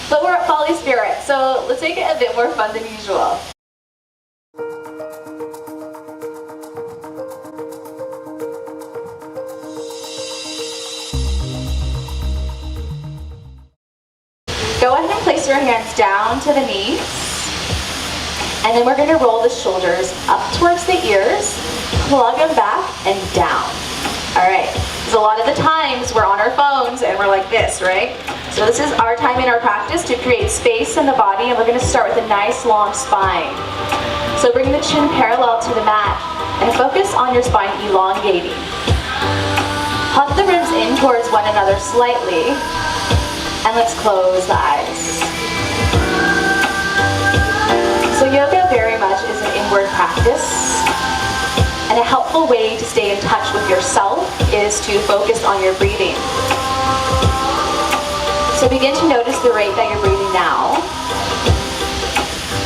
But we're at Bali Spirit, so let's make it a bit more fun than usual. Go ahead and place your hands down to the knees, and then we're going to roll the shoulders up towards the ears, plug them back and down. All right, because a lot of the times we're on our phones and we're like this, right? So this is our time in our practice to create space in the body, and we're going to start with a nice long spine. So bring the chin parallel to the mat and focus on your spine elongating. Hug the ribs in towards one another slightly. And let's close the eyes. So yoga very much is an inward practice. And a helpful way to stay in touch with yourself is to focus on your breathing. So begin to notice the rate that you're breathing now.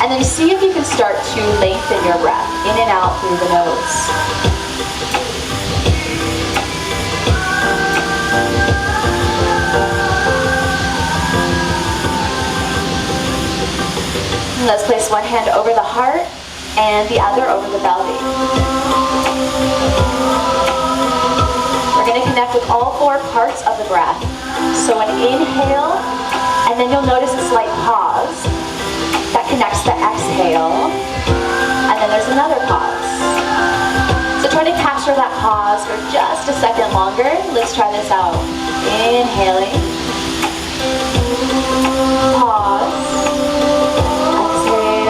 And then see if you can start to lengthen your breath in and out through the nose. Let's place one hand over the heart and the other over the belly. We're going to connect with all four parts of the breath. So an inhale, and then you'll notice a slight pause that connects the exhale, and then there's another pause. So try to capture that pause for just a second longer. Let's try this out. Inhaling, pause.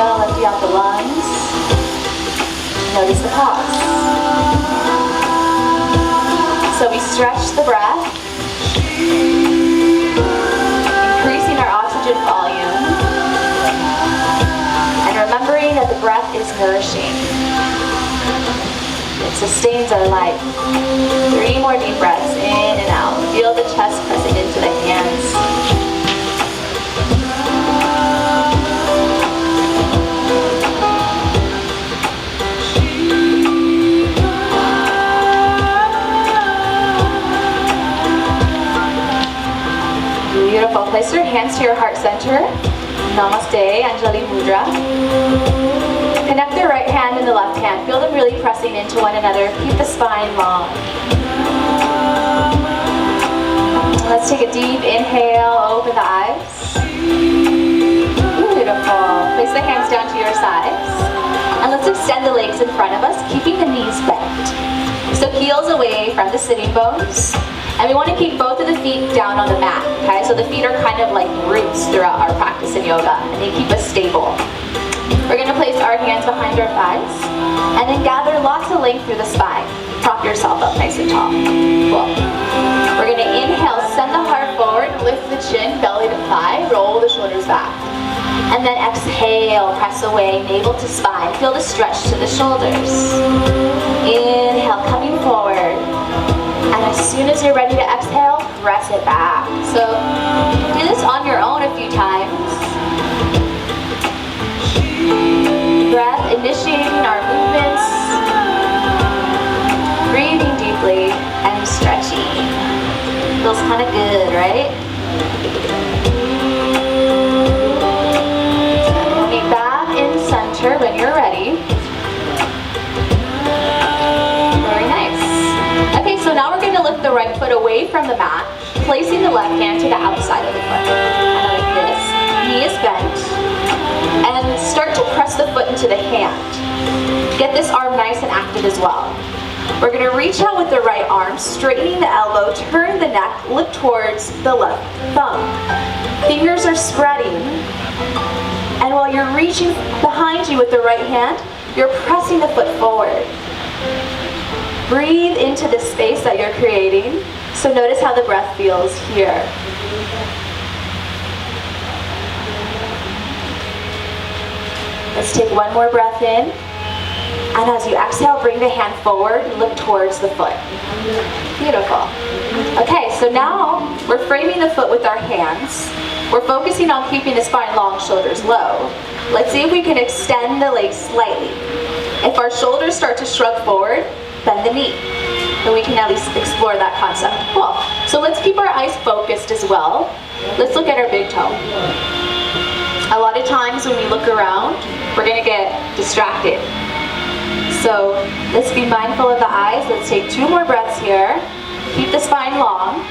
Empty out the lungs. Notice the pause. So we stretch the breath, increasing our oxygen volume, and remembering that the breath is nourishing. It sustains our life. 3 more deep breaths in and out. Feel the chest pressing into the hands. Beautiful. Place your hands to your heart center. Namaste, Anjali Mudra. Connect the right hand and the left hand. Feel them really pressing into one another. Keep the spine long. Let's take a deep inhale. Open the eyes. Beautiful. Place the hands down to your sides. And let's extend the legs in front of us, keeping the knees bent. So heels away from the sitting bones. And we want to keep both of the feet down on the mat, okay? So the feet are kind of like roots throughout our practice in yoga, and they keep us stable. We're going to place our hands behind our thighs, and then gather lots of length through the spine. Prop yourself up nice and tall. Cool. We're going to inhale, send the heart forward, lift the chin, belly to thigh, roll the shoulders back. And then exhale, press away, navel to spine. Feel the stretch to the shoulders. Inhale, coming forward. And as soon as you're ready to exhale, press it back. So do this on your own a few times. Breath initiating our movements. Breathing deeply and stretching. Feels kind of good, right? So be back in center when you're ready. Very nice. Okay, so now we're going to lift the right foot away from the mat, placing the left hand to the outside of the foot. Kind of like this. Knee is bent. And start to press the foot into the hand. Get this arm nice and active as well. We're going to reach out with the right arm, straightening the elbow, turn the neck, look towards the left thumb. Fingers are spreading. And while you're reaching behind you with the right hand, you're pressing the foot forward. Breathe into the space that you're creating. So notice how the breath feels here. Let's take one more breath in. And as you exhale, bring the hand forward, look towards the foot. Beautiful. Okay, so now we're framing the foot with our hands. We're focusing on keeping the spine long, shoulders low. Let's see if we can extend the legs slightly. If our shoulders start to shrug forward, bend the knee. Then we can at least explore that concept. Cool. So let's keep our eyes focused as well. Let's look at our big toe. A lot of times when we look around, we're gonna get distracted. So let's be mindful of the eyes. Let's take 2 more breaths here. Keep the spine long.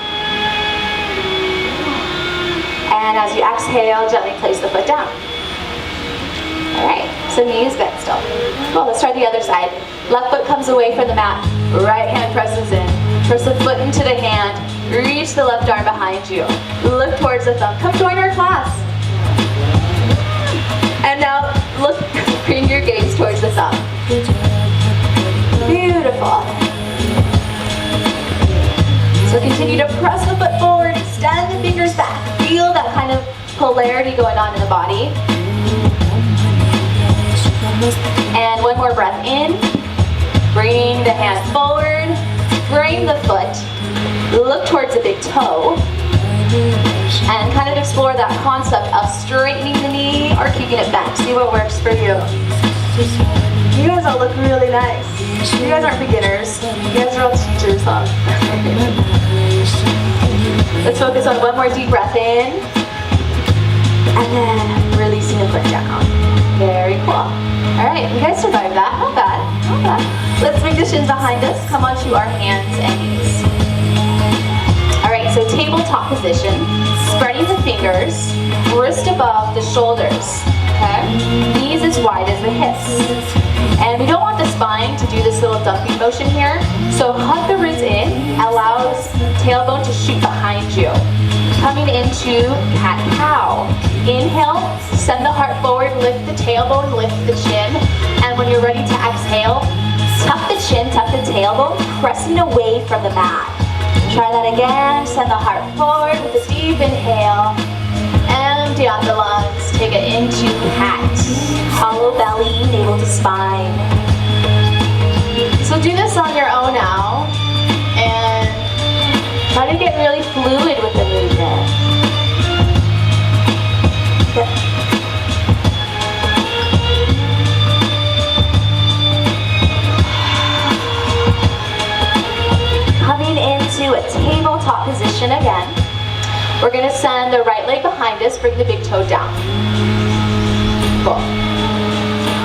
And as you exhale, gently place the foot down. All right, so knees bent still. Well, let's try the other side. Left foot comes away from the mat. Right hand presses in. Press the foot into the hand. Reach the left arm behind you. Look towards the thumb. Come join our class. And now look, bring your gaze towards the thumb. Beautiful. So continue to press the foot forward, extend the fingers back. Feel that kind of polarity going on in the body. And one more breath in. Bring the hand forward, frame the foot, look towards the big toe, and kind of explore that concept of straightening the knee or keeping it bent. See what works for you. You guys all look really nice. You guys aren't beginners. You guys are all teachers, huh? Let's focus on one more deep breath in, and then releasing the foot down. Very cool. All right, you guys survived that. Not bad, not bad. Let's bring the shins behind us. Come onto our hands and knees. All right, so tabletop position. Spreading the fingers, wrist above the shoulders. Okay, knees as wide as the hips. And we don't want the spine to do this little dumping motion here. So hug the ribs in, allows tailbone to shoot behind you. Coming into cat-cow. Inhale, send the heart forward, lift the tailbone, lift the chin. And when you're ready to exhale, tuck the chin, tuck the tailbone, pressing away from the mat. Try that again, send the heart forward with a deep inhale. Empty out the lungs, take it into cat. Hollow belly, navel to spine. So do this on your own now, and try to get really fluid with the movement. Coming into a tabletop position again. We're going to send the right leg behind us, bring the big toe down. Cool.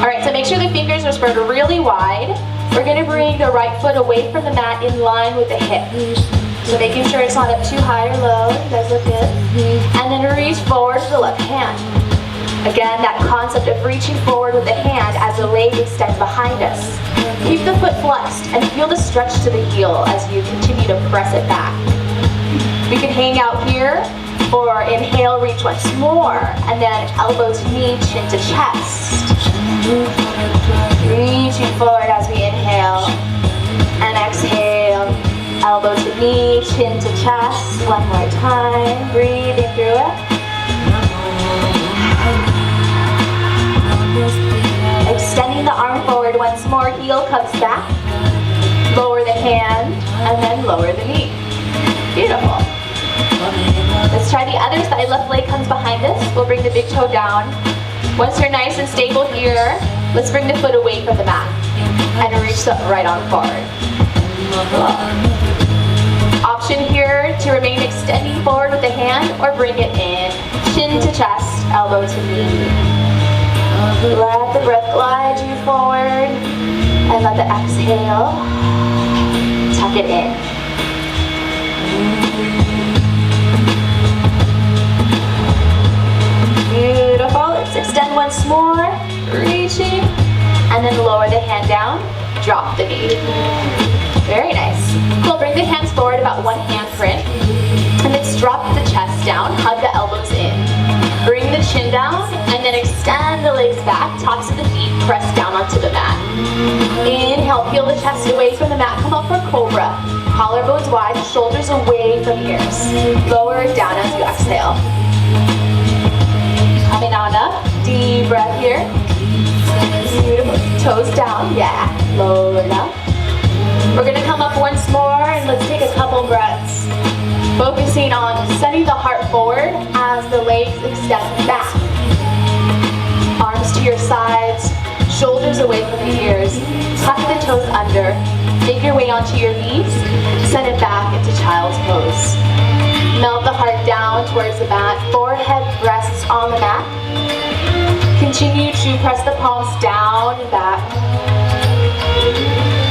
All right, so make sure the fingers are spread really wide. We're going to bring the right foot away from the mat in line with the hip. So making sure it's not up too high or low. You guys look good. And then reach forward to the left hand. Again, that concept of reaching forward with the hand as the leg extends behind us. Keep the foot flexed and feel the stretch to the heel as you continue to press it back. We can hang out here, or inhale, reach once more, and then elbow to knee, chin to chest. Reaching forward as we inhale, and exhale, elbow to knee, chin to chest. One more time, breathing through it. Extending the arm forward once more, heel comes back. Lower the hand, and then lower the knee. Beautiful. Let's try the other side. Left leg comes behind us. We'll bring the big toe down. Once you're nice and stable here, let's bring the foot away from the mat and reach the right arm forward. Option here to remain extending forward with the hand or bring it in. Chin to chest, elbow to knee. Let the breath glide you forward and let the exhale tuck it in. Beautiful. Let's extend once more, reaching, and then lower the hand down, drop the knee. Very nice. Cool, bring the hands forward about 1 handprint, and let's drop the chest down, hug the elbows in. Bring the chin down, and then extend the legs back, tops of the feet, press down onto the mat. Inhale, peel the chest away from the mat, come up for cobra. Collarbones wide, shoulders away from ears. Lower it down as you exhale. Coming on up, deep breath here. Beautiful, toes down, yeah, lower it up. We're gonna come up once more and let's take a couple breaths. Focusing on sending the heart forward as the legs extend back. Arms to your sides, shoulders away from the ears. Tuck the toes under. Make your way onto your knees. Send it back into child's pose. Melt the heart down towards the mat. Forehead rests on the mat. Continue to press the palms down and back.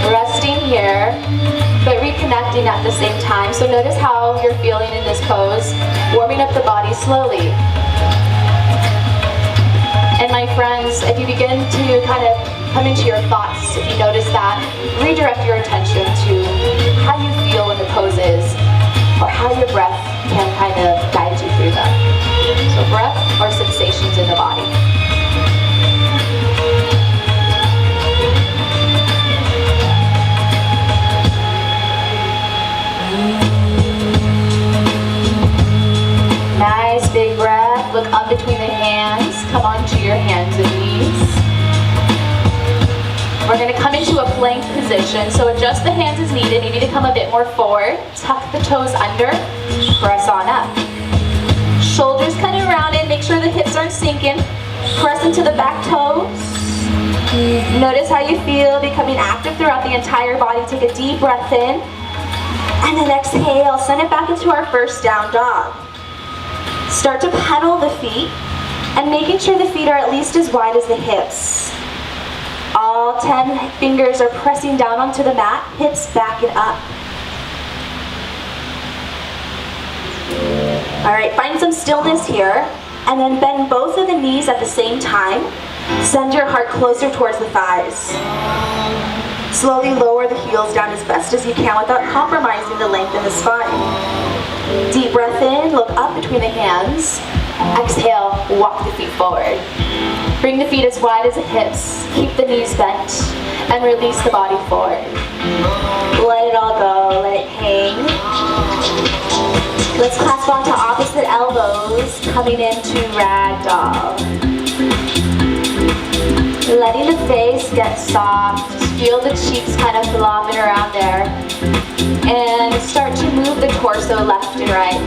Resting here, but reconnecting at the same time. So notice how you're feeling in this pose, warming up the body slowly. And my friends, if you begin to kind of come into your thoughts, if you notice that, redirect your attention to how you feel in the poses, or how your breath can kind of guide you through them. So breath or sensations in the body. Nice big breath. Look up between the hands. Come onto your hands and knees. We're going to come into a plank position. So adjust the hands as needed. Maybe to come a bit more forward. Tuck the toes under. Press on up. Shoulders kind of rounded. Make sure the hips aren't sinking. Press into the back toes. Notice how you feel becoming active throughout the entire body. Take a deep breath in. And then exhale. Send it back into our first down dog. Start to pedal the feet, and making sure the feet are at least as wide as the hips. All 10 fingers are pressing down onto the mat, hips back and up. All right, find some stillness here, and then bend both of the knees at the same time. Send your heart closer towards the thighs. Slowly lower the heels down as best as you can without compromising the length in the spine. Deep breath in, look up between the hands. Exhale, walk the feet forward. Bring the feet as wide as the hips. Keep the knees bent and release the body forward. Let it all go, let it hang. Let's clasp onto opposite elbows, coming into ragdoll. Letting the face get soft. Just feel the cheeks kind of flopping around there. And start to move the torso left and right.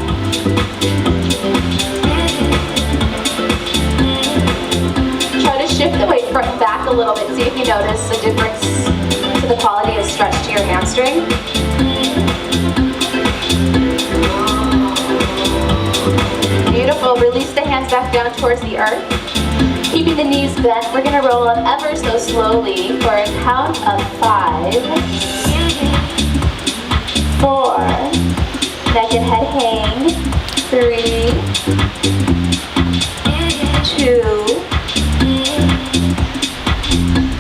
Try to shift the weight front back a little bit. See if you notice a difference to the quality of stretch to your hamstring. Beautiful. Release the hands back down towards the earth. Keeping the knees bent, we're going to roll up ever so slowly for a count of 5, 4, neck and head hang, 3, 2,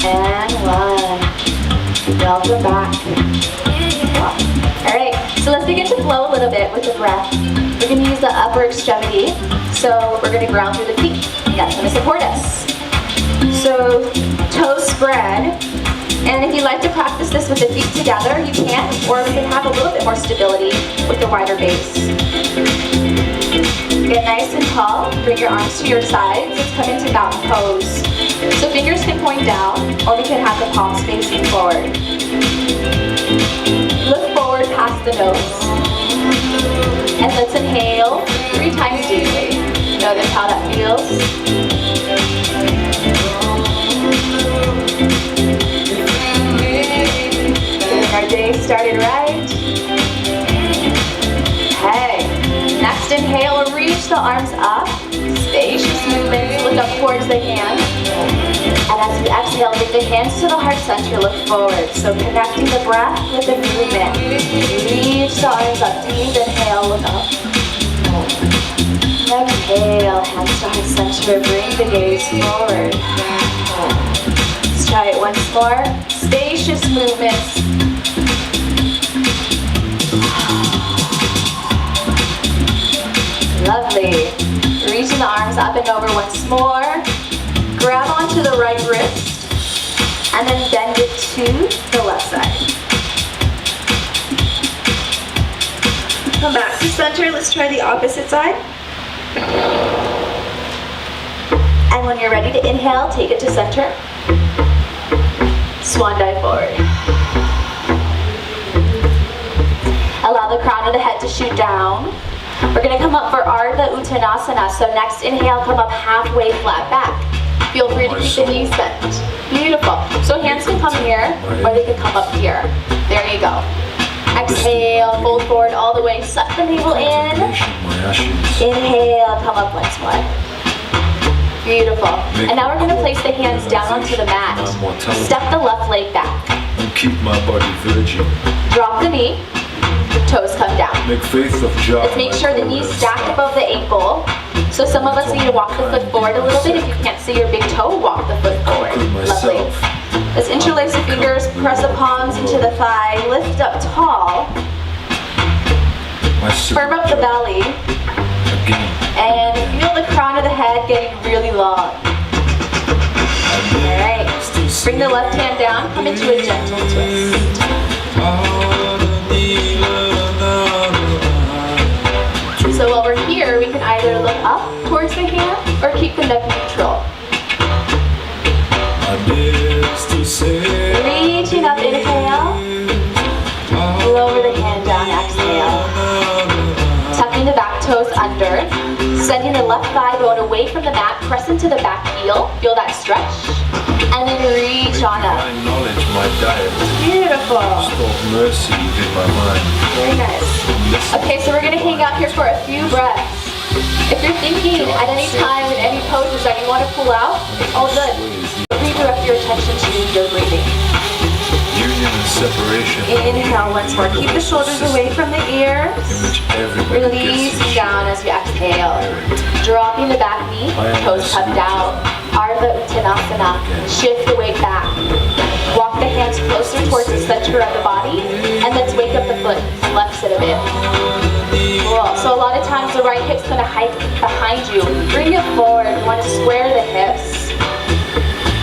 and 1. Welcome back. All right, so let's begin to flow a little bit with the breath. We're going to use the upper extremity, so we're going to ground through the feet. That's going to support us. So toes spread, and if you like to practice this with the feet together, you can, or we can have a little bit more stability with the wider base. Get nice and tall, bring your arms to your sides, let's come into mountain pose. So fingers can point down, or we can have the palms facing forward. Look forward past the nose. And let's inhale 3 times deeply. Notice how that feels. Getting our day started right. Okay. Next inhale, reach the arms up. Spacious movements, look up towards the hands. And as you exhale, bring the hands to the heart center, look forward. So connecting the breath with the movement. Reach the arms up, deep inhale, look up. Exhale, hands to heart center, bring the gaze forward. Let's try it once more. Spacious movements. Lovely. Reaching the arms up and over once more. Grab onto the right wrist and then bend it to the left side. Come back to center. Let's try the opposite side. And when you're ready to inhale, take it to center. Swan dive forward. Allow the crown of the head to shoot down. We're going to come up for Ardha Uttanasana. So next inhale, come up halfway flat back. Feel free to keep the knees bent. Beautiful. So hands can come here, or they can come up here. There you go. Exhale, fold forward all the way. Suck the navel in. Inhale, come up once more. Beautiful. And now we're going to place the hands down onto the mat. Step the left leg back. And keep my body virgin. Drop the knee. Toes come down. Make faith of Jah. Let's make sure the knees stack above the ankle. So some of us need to walk the foot forward a little bit. If you can't see your big toe, walk the foot forward. Lovely. Let's interlace the fingers, press the palms into the thigh, lift up tall. Firm up the belly. And feel the crown of the head getting really long. Alright. Bring the left hand down, come into a gentle twist. So while we're here, we can either look up towards the hand or keep the neck neutral. Reaching up, inhale. Lower the hand down, exhale. Tucking the back toes under. Sending the left thigh bone away from the mat. Press into the back heel. Feel that stretch. And then reach on up. My knowledge, my diet. Beautiful. Store mercy within my mind. Very nice. Okay, so we're going to hang out here for a few breaths. If you're thinking at any time in any poses that you want to pull out, it's all good. Redirect your attention to your breathing. Union and separation. Inhale once more. Keep the shoulders away from the ears. Release down as you exhale. Dropping the back knee, toes come down. Ardha Uttanasana. Shift the weight back. Walk the hands closer towards the center of the body. And let's wake up the foot and flex it a bit. Cool. So a lot of times the right hip's going to hike behind you. Bring it forward. You want to square the hips.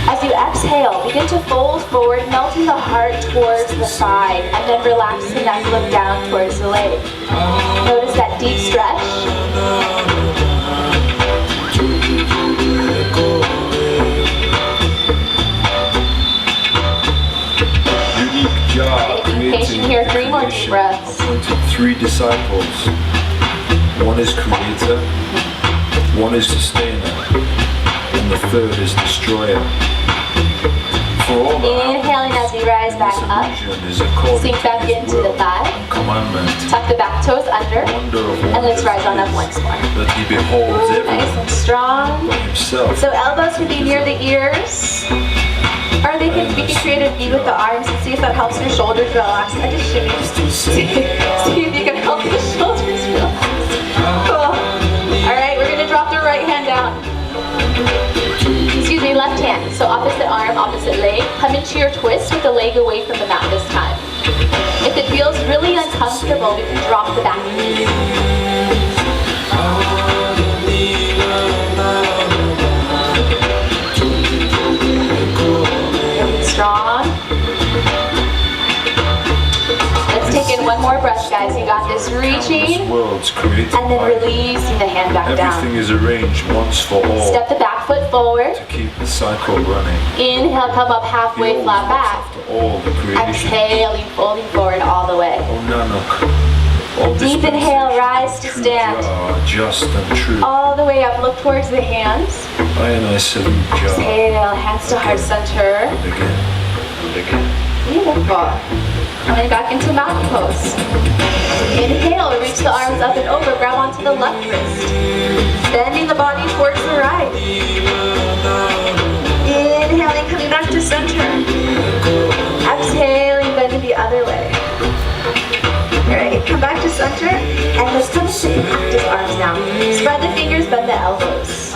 As you exhale, begin to fold forward, melting the heart towards the side, and then relax the neck, look down towards the leg. Notice that deep stretch. Unique Jah. Be patient here, 3 more deep breaths. Appointed 3 disciples. One is creator, one is sustainer, and the third is destroyer. Inhaling as we rise back up. Sink back into the thigh. Tuck the back toes under. And let's rise on up once more. That he beholds nice and strong. Himself. So elbows can be near the ears. Or we can create a V with the arms and see if that helps your shoulders relax. I just shimmy. See if you can help the shoulders relax. Cool. Alright, we're going to drop the right hand down. Excuse me, left hand. So opposite arm, opposite leg. Come into your twist with the leg away from the mat this time. If it feels really uncomfortable, we can drop the back knee. Really strong. Let's take in one more breath, guys. You got this. Reaching. And then releasing the hand back down. Everything is arranged once for all. Step the back foot forward. To keep the cycle running. Inhale, come up halfway, flat back. All the creation. Exhaling, folding forward all the way. Oh, Nanak. Deep inhale, rise to stand. Just and true. All the way up, look towards the hands. I salute Jah. Exhale, hands to heart center. And again. And again. Beautiful. Coming back into mountain pose. Inhale, reach the arms up and over, grab onto the left wrist. Bending the body towards the right. Inhaling, coming back to center. Exhaling, bending the other way. Alright, come back to center, and let's come into practice arms now. Spread the fingers, bend the elbows.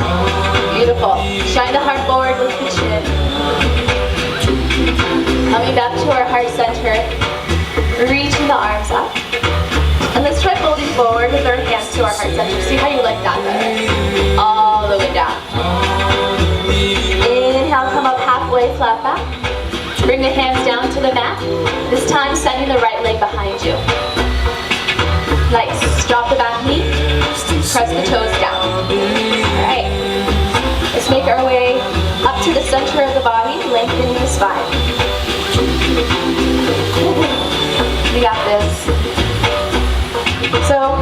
Beautiful. Shine the heart forward, lift the chin. Coming back to our heart center, reaching the arms up. And let's try folding forward with our hands to our heart center. See how you like that better. All the way down. Inhale, come up halfway, flat back. Bring the hands down to the mat. This time, sending the right leg behind you. Nice. Drop the back knee. Press the toes down. Alright. Let's make our way up to the center of the body, lengthening the spine. We got this. So,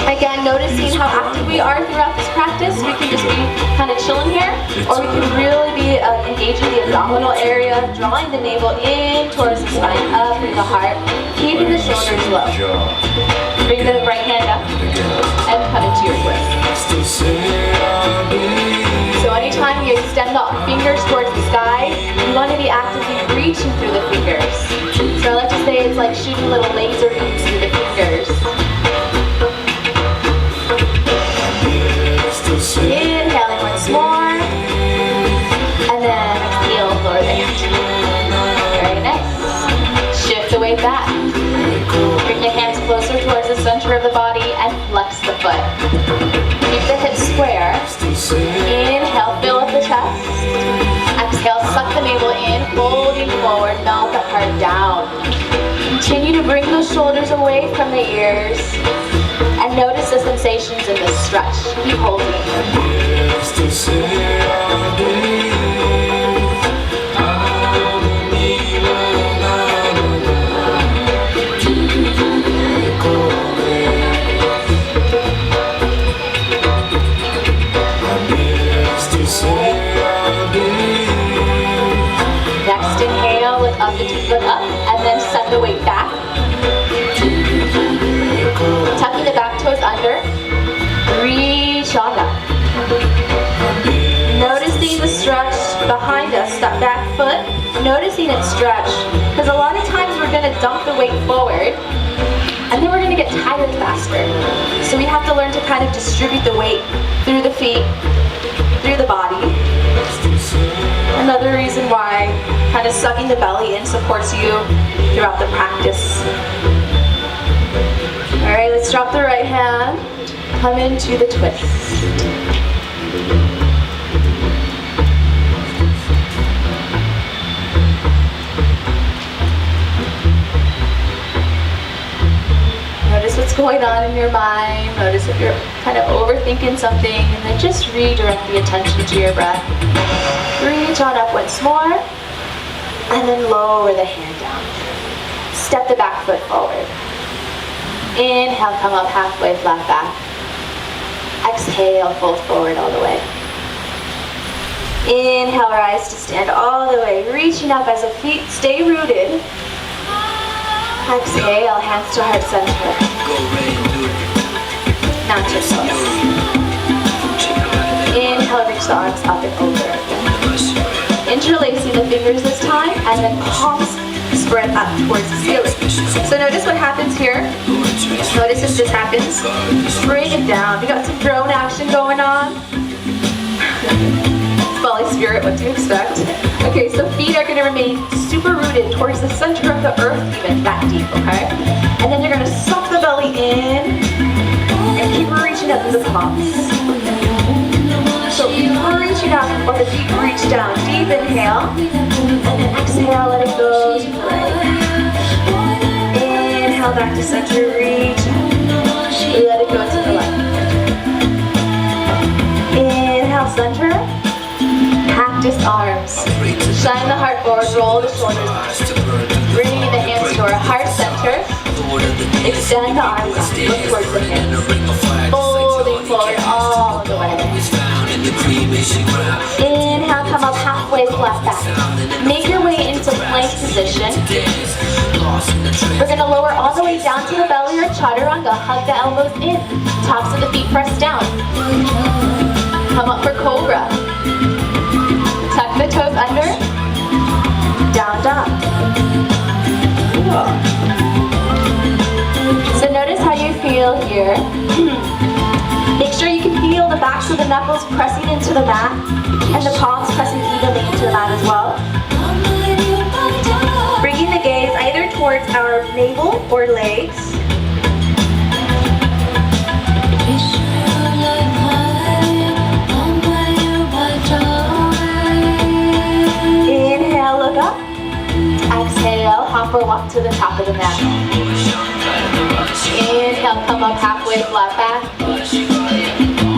again, noticing how active we are throughout this practice. We can just be kind of chilling here, or we can really be engaging the abdominal area, drawing the navel in towards the spine, up through the heart, keeping the shoulders low. Bring the right hand up and come into your twist. So anytime extend the fingers towards the sky. You want to be actively reaching through the fingers. So I like to say it's like shooting little laser beams through the fingers. Inhaling once more. And then exhale, lower the hand. Very nice. Shift the weight back. Bring the hands closer towards the center of the body and flex the foot. Keep the hips square. Inhale, fill up the chest. Exhale, suck the navel in, folding forward, melt the heart down. Continue to bring those shoulders away from the ears and notice the sensations in the stretch. Keep holding. Next inhale, look up and then send the weight back. Tucking the back toes under. Reach on up. Noticing the stretch behind us, that back foot. Noticing it stretch. Because a lot of times we're going to dump the weight forward and then we're going to get tired faster. So we have to learn to kind of distribute the weight through the feet, through the body. Another reason why kind of sucking the belly in supports you throughout the practice. All right, let's drop the right hand. Come into the twist. Notice what's going on in your mind. Notice if you're kind of overthinking something, and then just redirect the attention to your breath. Reach on up once more, and then lower the hand down. Step the back foot forward. Inhale, come up halfway, flat back. Exhale, fold forward all the way. Inhale, rise to stand all the way, reaching up as the feet stay rooted. Exhale, hands to heart center. Mountain pose. Inhale, reach the arms up and over. Interlacing the fingers this time, and then palms spread up towards the ceiling. So notice what happens here. Notice if this happens. Bring it down. We got some drone action going on. Bali spirit, what do you expect? Okay, so feet are going to remain super rooted towards the center of the earth, even that deep, okay? And then you're going to suck the belly in and keep reaching up to the palms. So keep reaching up while the feet reach down. Deep inhale, and then exhale, let it go to the right. Inhale back to center, reach. Let it go to the left. Inhale, center. Cactus arms. Shine the heart forward, roll the shoulders. Bringing the hands to our heart center. Extend the arms up, look towards the hands. Folding forward all the way. Inhale, come up halfway, flat back. Make your way into plank position. We're going to lower all the way down to the belly or chaturanga. Hug the elbows in. Tops of the feet press down. Come up for cobra. Tuck the toes under. Down dog. So notice how you feel here. Make sure you can feel the backs of the knuckles pressing into the mat and the palms pressing evenly into the mat as well. Bringing the gaze either towards our navel or legs. Inhale, look up. Exhale, hop or walk to the top of the mat. Inhale, come up halfway, flat back.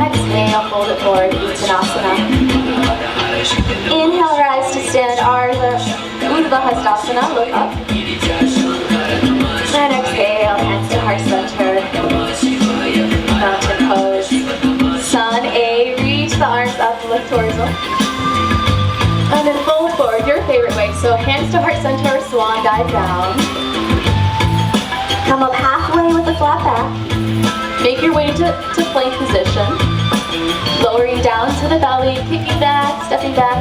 Exhale, fold it forward, Uttanasana. Inhale, rise to stand, Urdhva Hastasana, look up. And exhale, hands to heart center. Mountain pose. Sun A, reach the arms up, lift horizontal. And then fold forward, your favorite way. So hands to heart center, swan dive down. Come up halfway with the flat back. Make your way to plank position. Lowering down to the belly, kicking back, stepping back.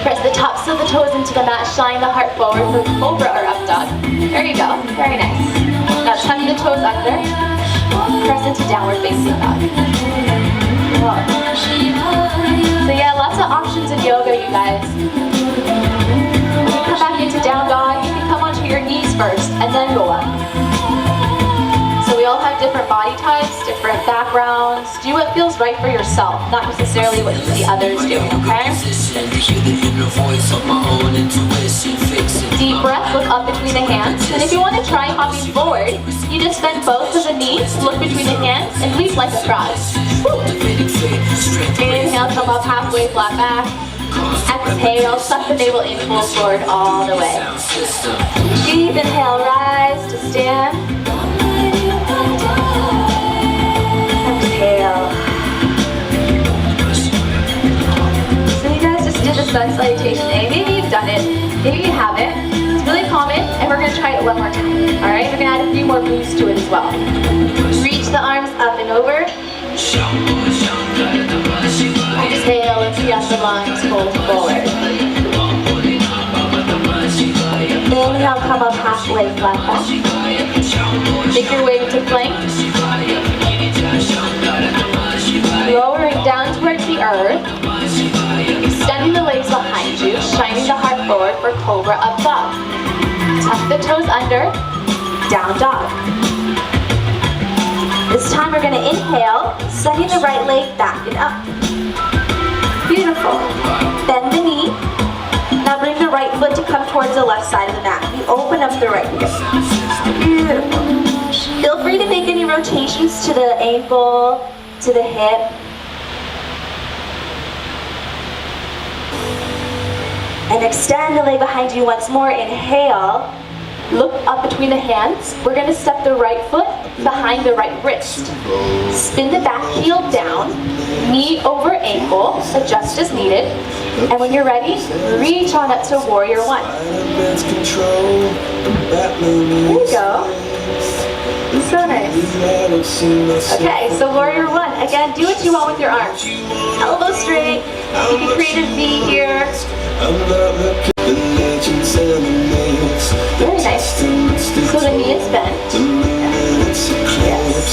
Press the tops of the toes into the mat, shine the heart forward for cobra or up dog. There you go, very nice. Now tuck the toes under, press into downward facing dog. Wow. So yeah, lots of options in yoga, you guys. When you come back into down dog, you can come onto your knees first and then go up. So we all have different body types, different backgrounds. Do what feels right for yourself, not necessarily what you see others doing, okay? Deep breath, look up between the hands. And if you want to try hopping forward, you just bend both of the knees, look between the hands, and leap like a frog. Woo. Inhale, come up halfway, flat back. Exhale, suck the navel in, pull forward all the way. Deep inhale, rise to stand. Exhale. So you guys just did the sun salutation A. Maybe you've done it, maybe you haven't. It's really common, and we're going to try it one more time. Alright, we're going to add a few more boosts to it as well. Reach the arms up and over. Exhale and see out the lungs, fold forward. Inhale, come up halfway, flat back. Make your way to plank. Lowering down towards the earth. Extending the legs behind you, shining the heart forward for cobra up dog. Tuck the toes under, down dog. This time we're going to inhale, sending the right leg back and up. Beautiful. Bend the knee. Now bring the right foot to come towards the left side of the mat. You open up the right hip. Beautiful. Feel free to make any rotations to the ankle, to the hip. And extend the leg behind you once more. Inhale. Look up between the hands. We're going to step the right foot behind the right wrist. Spin the back heel down, knee over ankle, adjust as needed. And when you're ready, reach on up to warrior one. There you go. So nice. Okay, so warrior one. Again, do what you want with your arms. Elbow straight. You can create a V here. Very nice. So the knee is bent. Yes.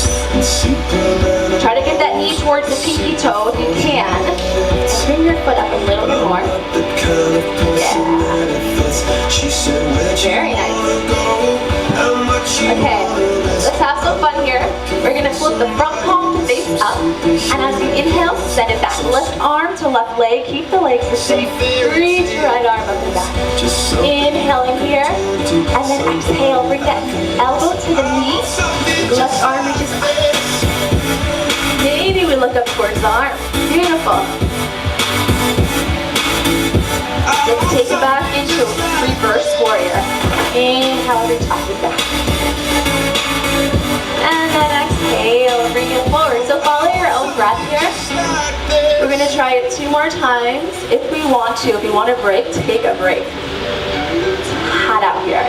Try to get that knee towards the pinky toe if you can. And bring your foot up a little bit more. Yeah. Very nice. Okay, let's have some fun here. We're going to flip the front palm to face up. And as you inhale, send it back. Left arm to left leg. Keep the legs the same. Reach your right arm up and back. Inhaling here. And then exhale. Bring that elbow to the knee. Left arm reaches up. Maybe we look up towards the arm. Beautiful. Let's take it back into reverse warrior. Inhale to top it back. And then exhale, bring it forward. So follow your own breath here. We're going to try it 2 more times. If we want to, if you want a break, take a break. Hot out here.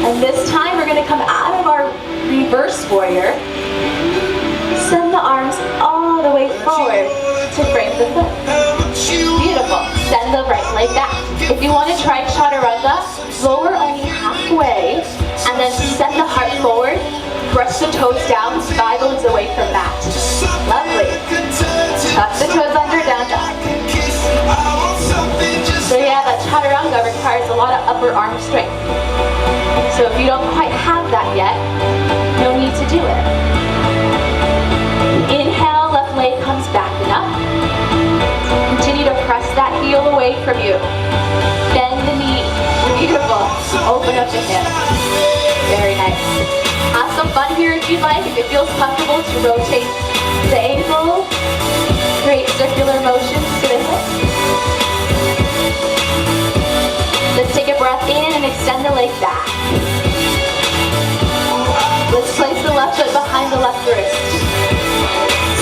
And this time we're going to come out of our reverse warrior. Send the arms all the way forward to break the foot. Beautiful. Send the right leg back. If you want to try chaturanga, lower only halfway and then send the heart forward. Brush the toes down, thigh bones away from mat. Lovely. Tuck the toes under, down dog. So yeah, that chaturanga requires a lot of upper arm strength. So if you don't quite have that yet, no need to do it. Inhale, left leg comes back and up. Continue to press that heel away from you. Bend the knee. Beautiful. Open up the hip. Very nice. Have some fun here if you'd like. If it feels comfortable to rotate the ankle, create circular motions to the hip. Let's take a breath in and extend the leg back. Let's place the left foot behind the left wrist.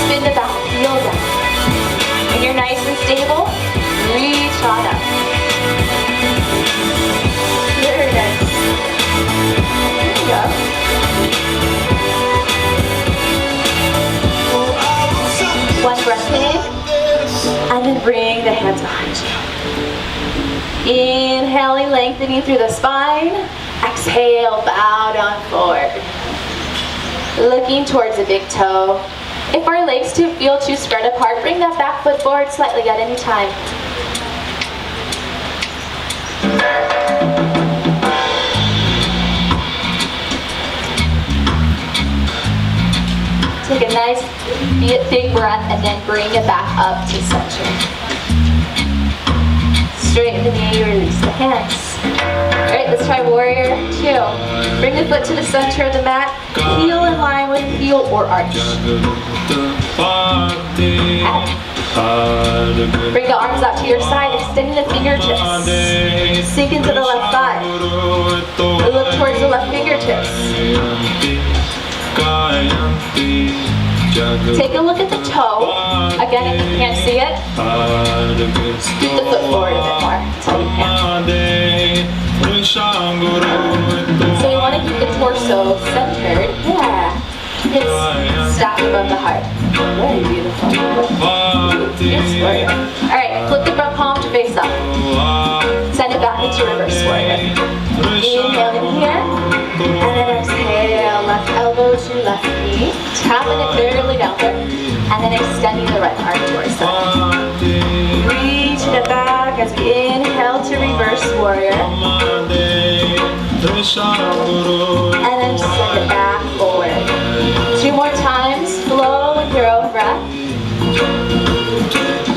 Spin the back heel down. When you're nice and stable, reach on up. Very nice. There you go. breath in, and then bring the hands behind you. Inhaling, lengthening through the spine. Exhale, bow down forward. Looking towards the big toe. If our legs feel too spread apart, bring that back foot forward slightly at any time. Take a nice big breath and then bring it back up to center. Straighten the knee, release the hands. Alright, let's try warrior 2. Bring the foot to the center of the mat, heel in line with heel or arch. Bring the arms out to your side, extending the fingertips. Sink into the left thigh. Look towards the left fingertips. Take a look at the toe. Again, if you can't see it, scoot the foot forward a bit more until you can. So we want to keep the torso centered. Yeah. Hips stacked above the heart. Very beautiful. Yes, warrior. Alright, flip the front palm to face up. Send it back into reverse warrior. Inhale in here. And then exhale, left elbow to left knee. Tapping it barely down there. And then extending the right arm towards that. Reaching it back as we inhale to reverse warrior. And then send it back forward. 2 more times, flow with your own breath.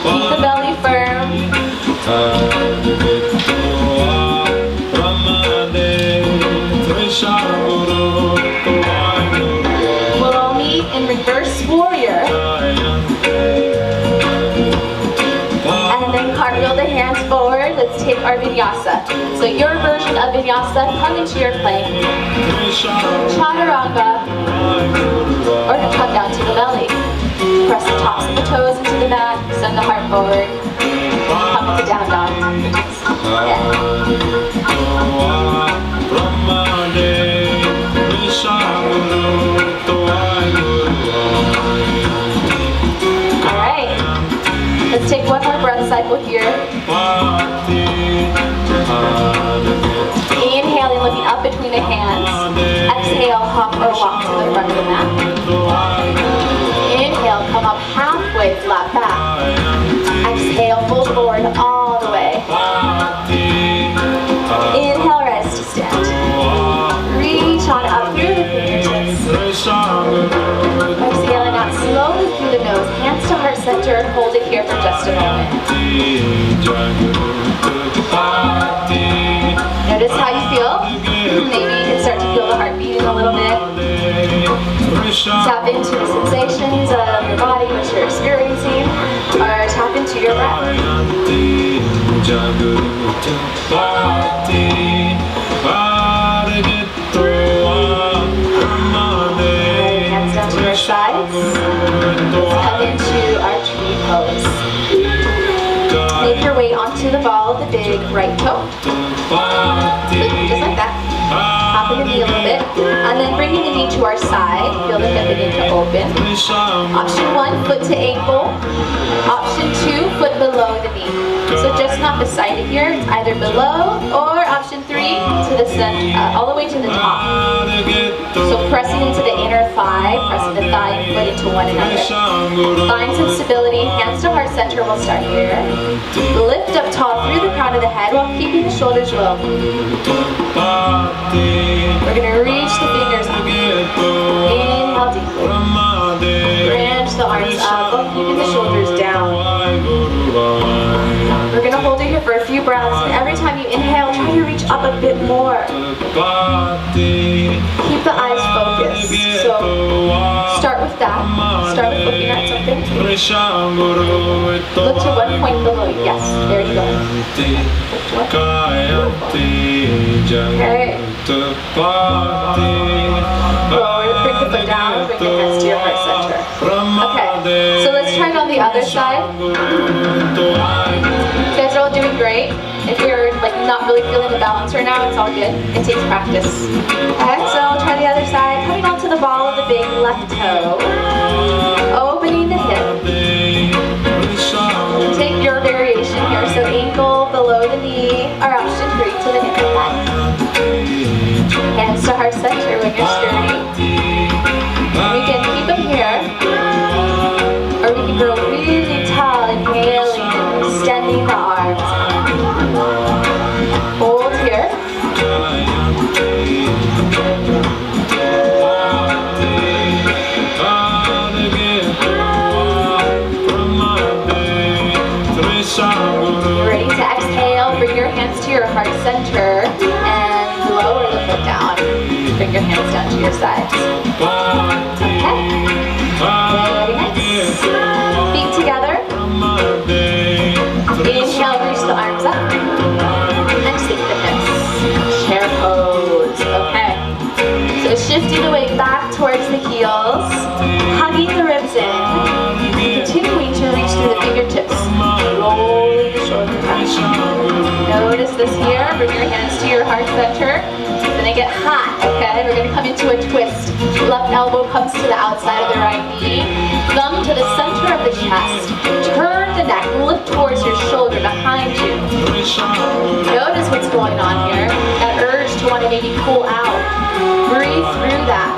Keep the belly firm. We'll meet in reverse warrior. And then cartwheel the hands forward. Let's take our vinyasa. So your version of vinyasa, come into your plank. Chaturanga. Or come down to the belly. Press the tops of the toes into the mat, send the heart forward. Come into down dog. Alright. Let's take one more breath cycle here. Inhaling, looking up between the hands. Exhale, hop or walk to the front of the mat. Inhale, come up halfway, flat back. Exhale, fold forward all the way. Inhale, rise to stand. Reach on up through the fingertips. Exhaling out slowly through the nose, hands to heart center, and hold it here for just a moment. Notice how you feel. Maybe you can start to feel the heart beating a little bit. Tap into the sensations of your body, what you're experiencing, or tap into your breath. Hands down to your sides. Let's head into our tree pose. Make your way onto the ball of the big right toe. Good, just like that. Hopping the knee a little bit. And then bringing the knee to our side. Feel the hip begin to open. Option 1, foot to ankle. Option 2, foot below the knee. So just not beside it here. It's either below or option 3 to the center, all the way to the top. So pressing into the inner thigh, pressing the thigh and foot into one another. Find some stability. Hands to heart center. We'll start here. Lift up tall through the crown of the head while keeping the shoulders low. We're going to reach the fingers up. Inhale deeply. Branch the arms up while keeping the shoulders down. We're going to hold it here for a few breaths, and every time you inhale, try to reach up a bit more. Keep the eyes focused. So start with that. Start with looking at something. Look to one point below you. Yes, there you go. Okay. Bring the foot down, bring the hands to your heart center. Okay, so let's try it on the other side. You guys are all doing great. If you're not really feeling the balance right now, it's all good. It takes practice. Okay, so I'll try the other side. Coming onto the ball of the big left toe. Opening the hip. hands to your heart center and lower the foot down. Bring your hands down to your sides. Okay. Very nice. Feet together. Inhale, reach the arms up. And sink the hips. Chair pose. Okay. So shifting the weight back towards the heels. Hugging the ribs in. Continuing to reach through the fingertips. Rolling the shoulder back. Notice this here. Bring your hands to your heart center. Then get hot, okay? We're going to come into a twist. Left elbow comes to the outside of the right knee. Thumb to the center of the chest. Turn the neck. Lift towards your shoulder behind you. Notice what's going on here. That urge to want to maybe pull out. Breathe through that.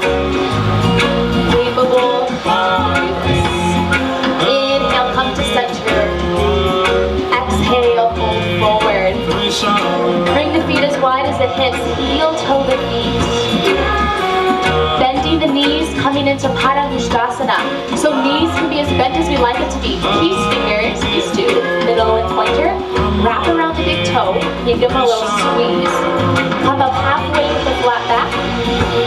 Capable. Inhale, come to center. Exhale, fold forward. Bring the feet as wide as the hips. Heel toe the feet. Bending the knees, coming into Padangusthasana. So knees can be as bent as we like it to be. Peace fingers, these two, middle and pointer. Wrap around the big toe. You give them a little squeeze. Come up halfway with the flat back.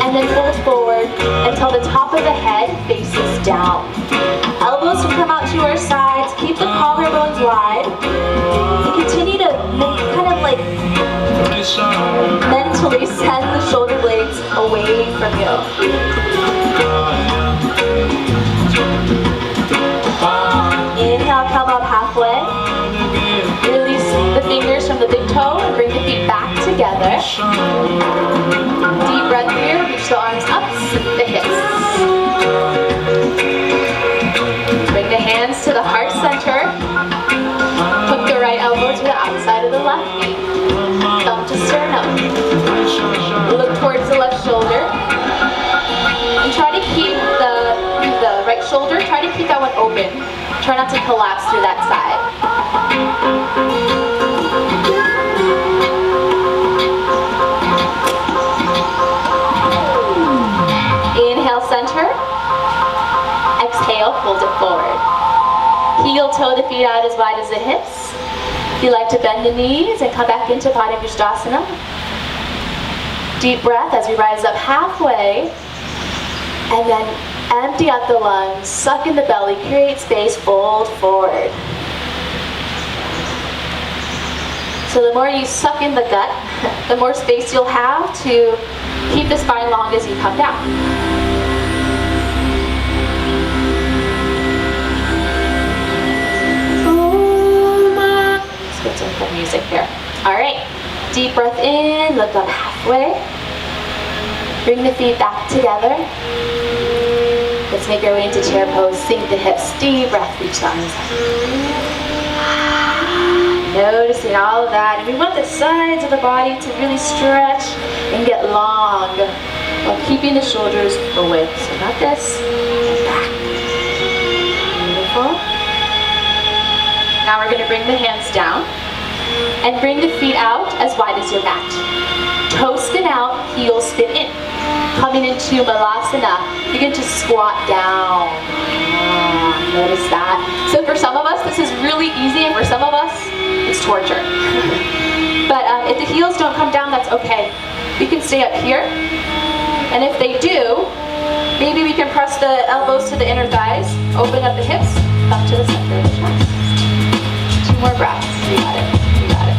And then fold forward until the top of the head faces down. Elbows can come out to your sides. Keep the collarbones wide. And continue to kind of like mentally send the shoulder blades away from you. Inhale, come up halfway. Release the fingers from the big toe and bring the feet back together. Deep breath here, reach the arms up, sink the hips. Bring the hands to the heart center. Hook the right elbow to the outside of the left knee. Thumb to sternum. Look towards the left shoulder. And try to keep the right shoulder, try to keep that one open. Try not to collapse through that side. Inhale, center. Exhale, fold it forward. Heel toe the feet out as wide as the hips. If you like to bend the knees and come back into Padangusthasana. Deep breath as we rise up halfway. And then empty out the lungs, suck in the belly, create space, fold forward. So the more you suck in the gut, the more space you'll have to keep the spine long as you come down. Let's get some good music here. All right, deep breath in, look up halfway. Bring the feet back together. Let's make our way into chair pose. Sink the hips. Deep breath. Reach the arms up. Noticing all of that. And we want the sides of the body to really stretch and get long while keeping the shoulders away. So not this. Back. Beautiful. Now we're going to bring the hands down and bring the feet out as wide as your mat. Toe spin out, heels spin in. Coming into Malasana, begin to squat down. Notice that. So for some of us, this is really easy, and for some of us, it's torture. But if the heels don't come down, that's okay. We can stay up here. And if they do, maybe we can press the elbows to the inner thighs, open up the hips, come to the center of the chest. 2 more breaths. You got it. You got it.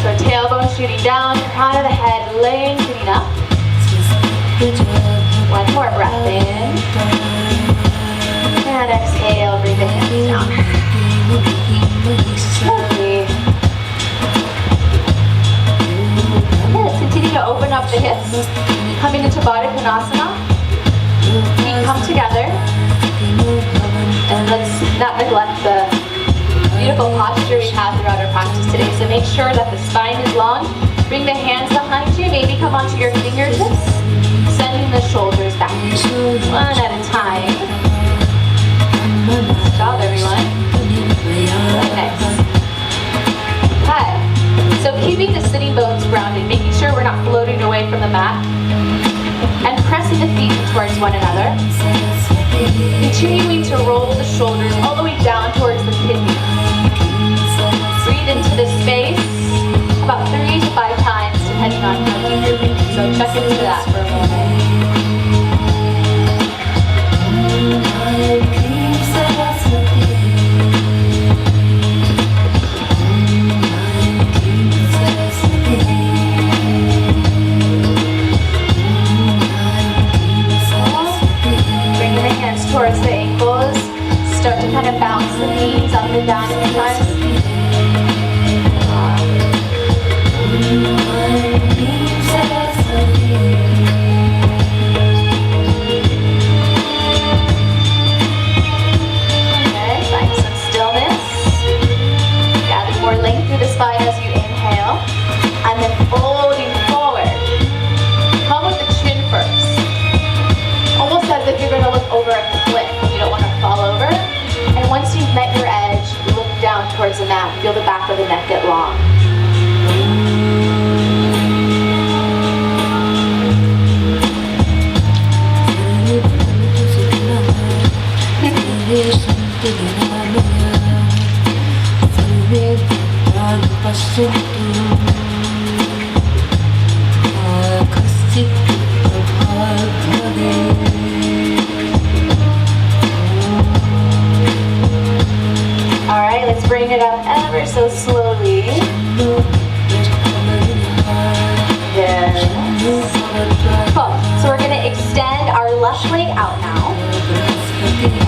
So tailbone shooting down, crown of the head lengthening up. 1 more breath in. And exhale, bring the hands down. Lovely. Okay, let's continue to open up the hips. Coming into Baddha Konasana. Feet come together. And let's not neglect the beautiful posture we have throughout our practice today. So make sure that the spine is long. Bring the hands behind you. Maybe come onto your fingertips. Sending the shoulders back. 1 at a time. Good job, everyone. Really nice. Okay. So keeping the sitting bones grounded, making sure we're not floating away from the mat. And pressing the feet towards one another. Continuing to roll the shoulders all the way down towards the kidneys. Breathe into the space. press the ankles. Start to kind of bounce the knees up and down in time. Okay, find some stillness. Gather more length through the spine as you inhale. And then folding forward. Come with the chin first. Almost as if you're going to look over a cliff. You don't want to fall over. And once you've met your edge, look down towards the mat. Feel the back of the neck get long. Alright, let's bring it up ever so slowly. There. Cool. So we're going to extend our left leg out now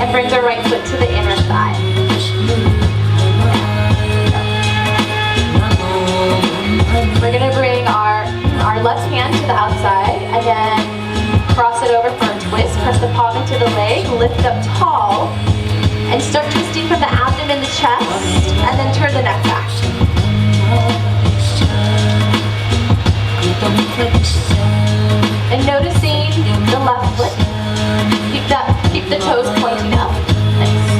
and bring the right foot to the inner thigh. We're going to bring our left hand to the outside and then cross it over for a twist. Press the palm into the leg, lift up tall, and start twisting from the abdomen to chest, and then turn the neck back. And noticing the left foot. Keep the toes pointing up. Nice.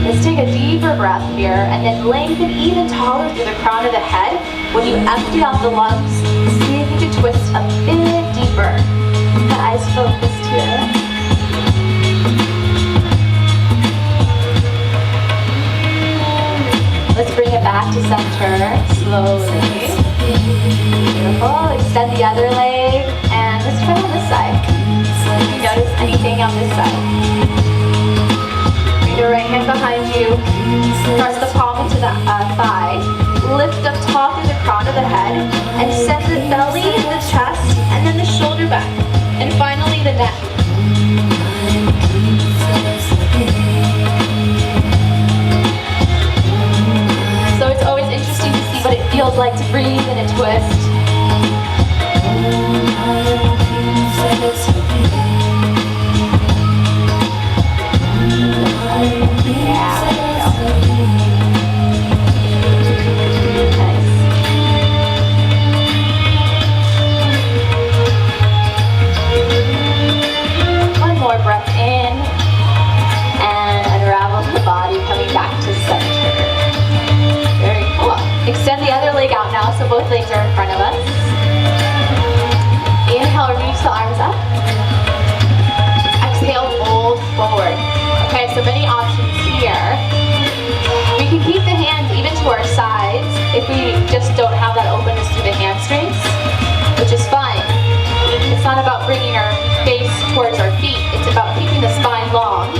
Let's take a deeper breath here and then lengthen even taller through the crown of the head. When you empty out the lungs, see if you can twist a bit deeper. The eyes focused here. Let's bring it back to center, slowly. Beautiful. Extend the other leg, and let's try on this side. If you notice anything on this side. Bring your right hand behind you. Press the palm into the thigh. Lift up tall through the crown of the head, and send the belly, the chest, and then the shoulder back. And finally the neck. So it's always interesting to see what it feels like to breathe in a twist. Yeah, there we go. Nice. One more breath in and unravel the body, coming back to center. Very cool. Extend the other leg out now, so both legs are in front of us. Inhale, reach the arms up. Exhale, fold forward. Okay, so many options here. We can keep the hands even to our sides if we just don't have that openness through the hamstrings, which is fine. It's not about bringing our face towards our feet. It's about keeping the spine long.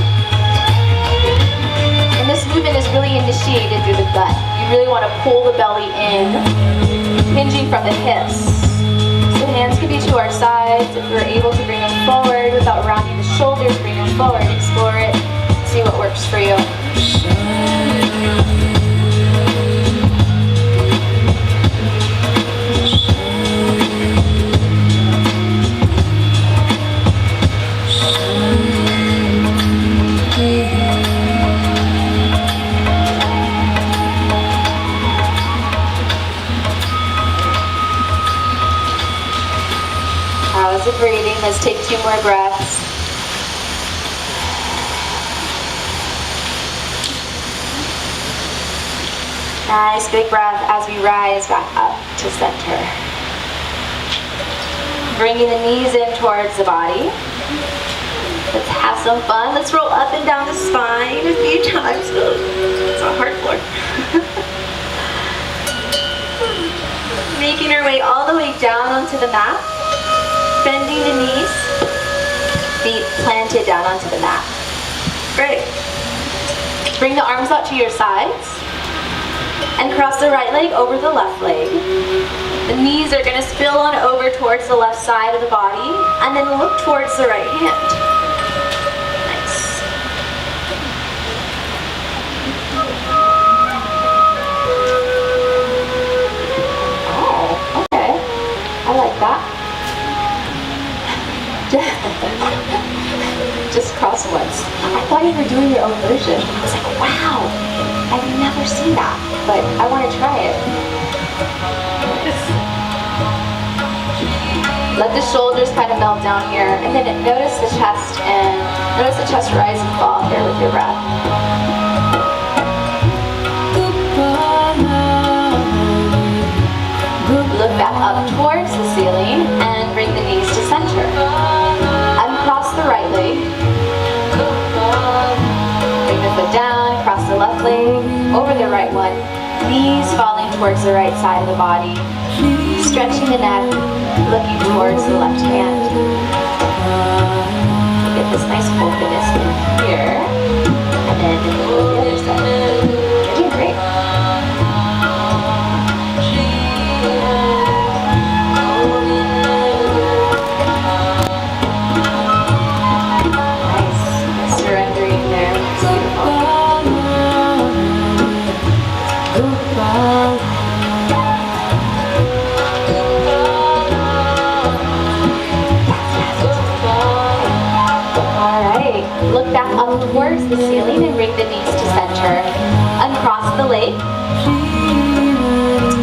And this movement is really initiated through the gut. You really want to pull the belly in, hinging from the hips. So hands can be to our sides. If we're able to bring them forward without rounding the shoulders, bring them forward. Explore it. See what works for you. How's it breathing? Let's take 2 more breaths. Nice big breath as we rise back up to center. Bringing the knees in towards the body. Let's have some fun. Let's roll up and down the spine a few times. It's a hard floor. Making our way all the way down onto the mat. Bending the knees. Feet planted down onto the mat. Great. Bring the arms out to your sides. And cross the right leg over the left leg. The knees are gonna spill on over towards the left side of the body, and then look towards the right hand. Nice. Oh, okay. I like that. Just cross once. I thought you were doing your own version. I was like, wow, I've never seen that, but I want to try it. Let the shoulders kind of melt down here, and then notice the chest rise and fall here with your breath. Look back up towards the ceiling and bring the knees to center. Uncross the right leg. Bring the foot down, cross the left leg, over the right one. Knees falling towards the right side of the body. Stretching the neck, looking towards the left hand. Get this nice openness in here. And then go to the other side. You're doing great. Nice. Surrendering there. It's beautiful. Look back up towards the ceiling and bring the knees to center. Uncross the leg.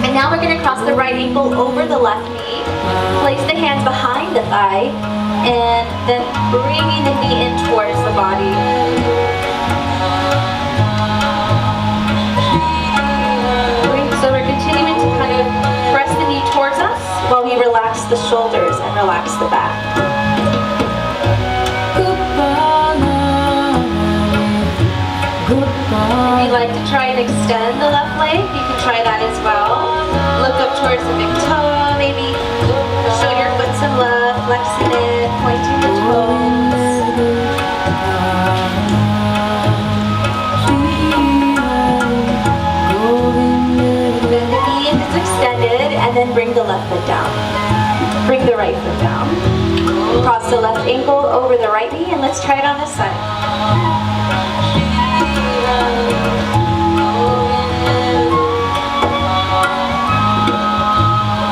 And now we're going to cross the right ankle over the left knee. Place the hands behind the thigh. And then bringing the knee in towards the body. So we're continuing to kind of press the knee towards us while we relax the shoulders and relax the back. If you'd like to try and extend the left leg, you can try that as well. Look up towards the big toe, maybe show your foot some love, flexing it, pointing the toes. Then the knee is extended, and then bring the left foot down. Bring the right foot down. Cross the left ankle over the right knee, and let's try it on this side.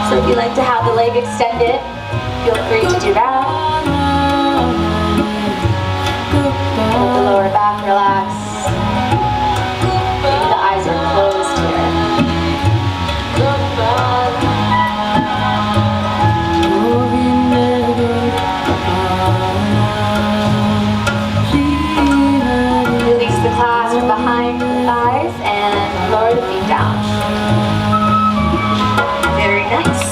So if you like to have the leg extended, feel free to do that. Let the lower back relax. Maybe the eyes are closed here. Release the clasp from behind the thighs and lower the feet down. Very nice.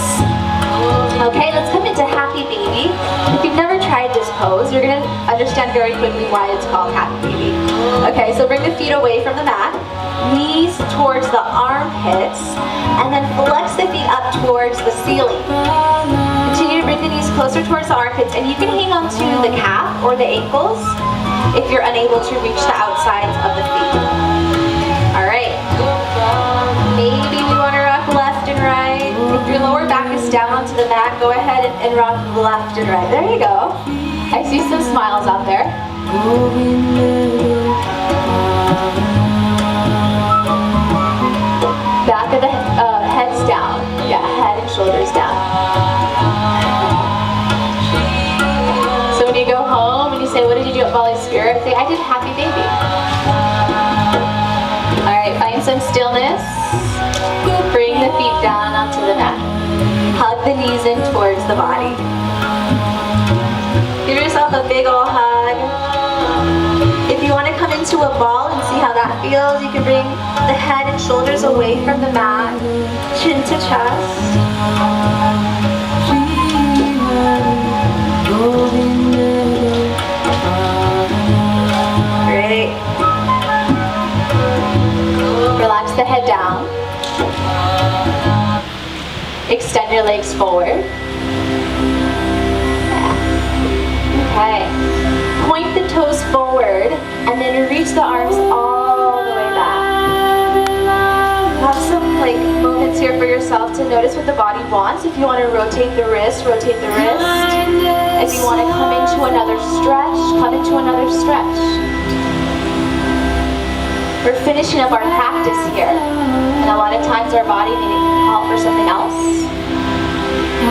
Okay, let's come into Happy Baby. If you've never tried this pose, you're going to understand very quickly why it's called Happy Baby. Okay, so bring the feet away from the mat, knees towards the armpits, and then flex the feet up towards the ceiling. Continue to bring the knees closer towards the armpits, and you can hang on to the calf or the ankles if you're unable to reach the outsides of the feet. All right. Maybe we want to rock left and right. If your lower back is down onto the mat, go ahead and rock left and right. There you go. I see some smiles out there. Back of the head's down. Yeah, head and shoulders down. So when you go home and you say, what did you do at Bali Spirit? Say, I did Happy Baby. Alright, find some stillness. Bring the feet down onto the mat. Hug the knees in towards the body. Give yourself a big ol' hug. If you want to come into a ball and see how that feels, you can bring the head and shoulders away from the mat, chin to chest. Great. Relax the head down. Extend your legs forward. Okay. Point the toes forward and then reach the arms all the way back. Have some yourself to notice what the body wants. If you want to rotate the wrist, rotate the wrist. If you want to come into another stretch, come into another stretch. We're finishing up our practice here. And a lot of times our body may call for something else.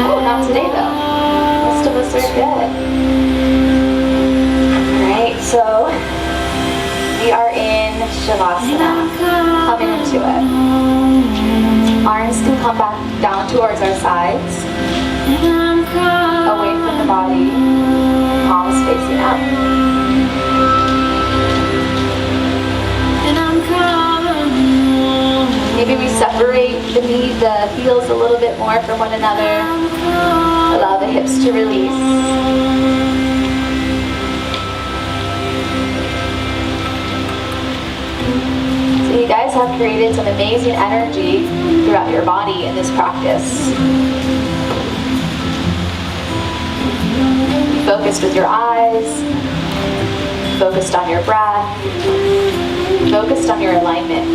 Oh, not today though. Most of us are good. Alright, so we are in Shavasana. Coming into it. Arms can come back down towards our sides. Away from the body. Palms facing up. Maybe we separate the heels a little bit more from one another. Allow the hips to release. So you guys have created some amazing energy throughout your body in this practice. You focused with your eyes, focused on your breath, focused on your alignment.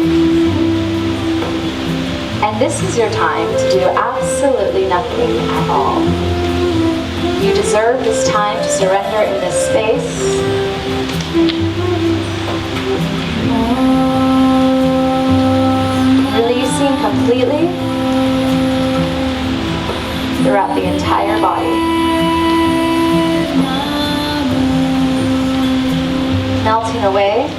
And this is your time to do absolutely nothing at all. You deserve this time to surrender in this space. Releasing completely throughout the entire body. Melting away